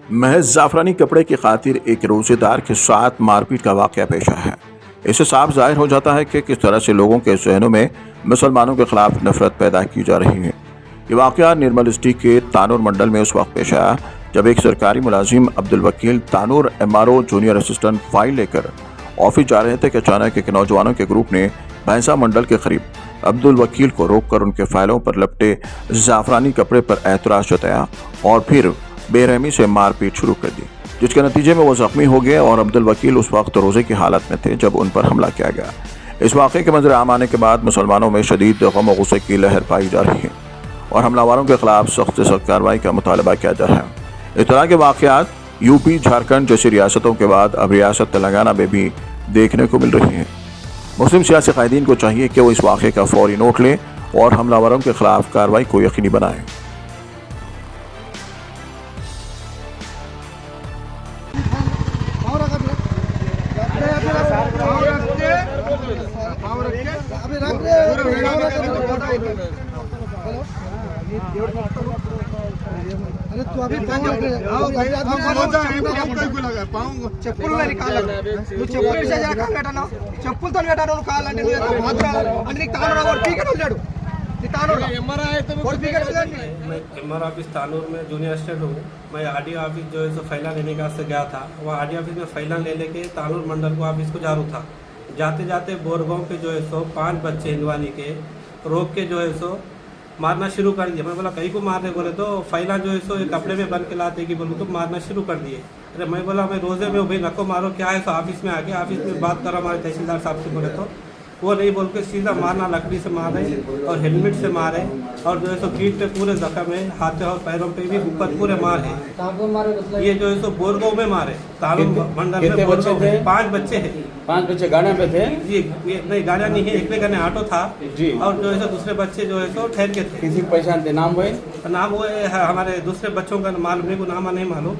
महज जाफरानी कपड़े की खातिर एक रोजेदार के साथ मारपीट का वाकया पेश आया है। इससे साफ जाहिर हो जाता है कि किस तरह से लोगों के जहनों में मुसलमानों के खिलाफ नफरत पैदा की जा रही है। ये वाकया निर्मल डिस्ट्रिक्ट के तानूर मंडल में उस वक्त पेश आया जब एक सरकारी मुलाजिम अब्दुल वकील Tanur MRO junior assistant file लेकर ऑफिस जा रहे थे कि अचानक एक नौजवानों के ग्रुप ने भैंसा मंडल के करीब अब्दुल वकील को रोककर उनके फाइलों पर लपटे जाफरानी कपड़े पर एतराज जताया और फिर बेरहमी से मारपीट शुरू कर दी, जिसके नतीजे में वो जख्मी हो गए और अब्दुल वकील उस वक्त रोजे की हालत में थे जब उन पर हमला किया गया। इस वाक़े के मंजर आम आने के बाद मुसलमानों में शदीद गम और गुस्से की लहर पाई जा रही है और हमलावरों के खिलाफ सख्त से सख्त कार्रवाई का मुतालबा किया जा रहा है। इस तरह के वाक़यात यूपी, झारखंड जैसी रियासतों के बाद अब रियासत तेलंगाना में भी देखने को मिल रही है। मुस्लिम सियासी कायदीन को चाहिए कि वो इस वाक़े का फौरी नोट लें और हमलावरों के खिलाफ कार्रवाई को यकीनी बनाएं। अरे तू अभी చెప్పులు నువ్వు చెప్పులతో పెట్టాను కావాలంటే నీకు తాను పీకని వెళ్ళాడు MR ऑफिस तानूर में जूनियर असिस्टेंट हूँ। मैं RDO ऑफिस जो है सो फैला लेने का से गया था। वहाँ RDO ऑफिस में फैला ले लेके तानूर मंडल को ऑफिस को जा रहा था। जाते जाते बोरगांव के जो है सो 5 बच्चे हिंदवानी के रोक के जो है सो मारना शुरू कर दिया। मैं बोला कहीं को मारने बोले तो फैला जो है सो एक कपड़े में बन के लाते कि बोलूँ तो मारना शुरू कर दिए। अरे मैं बोला मैं रोजे में भाई नको मारो क्या है। तो ऑफिस में आके ऑफिस में बात करा हमारे तहसीलदार साहब से, बोले तो वो नहीं बोल के सीधा मारना, लकड़ी से मारे और हेलमेट से मारे और जो है सो पीठ पे पूरे जख्म है, हाथों और पैरों पे भी ऊपर पूरे मार है। ये जो है सो बोरगांव में मारे, तालुक मंडल में बोरगांव में 5 बच्चे हैं। 5 बच्चे गाड़िया पे थे जी, ये नहीं गाड़िया नहीं है, एक पे गने ऑटो था जी। और जो है सो दूसरे बच्चे जो है सो ठहर के थे। किसी को पहचानते नाम हुए नाम वो हमारे दूसरे बच्चों का मालूम नहीं, को नाम नहीं मालूम।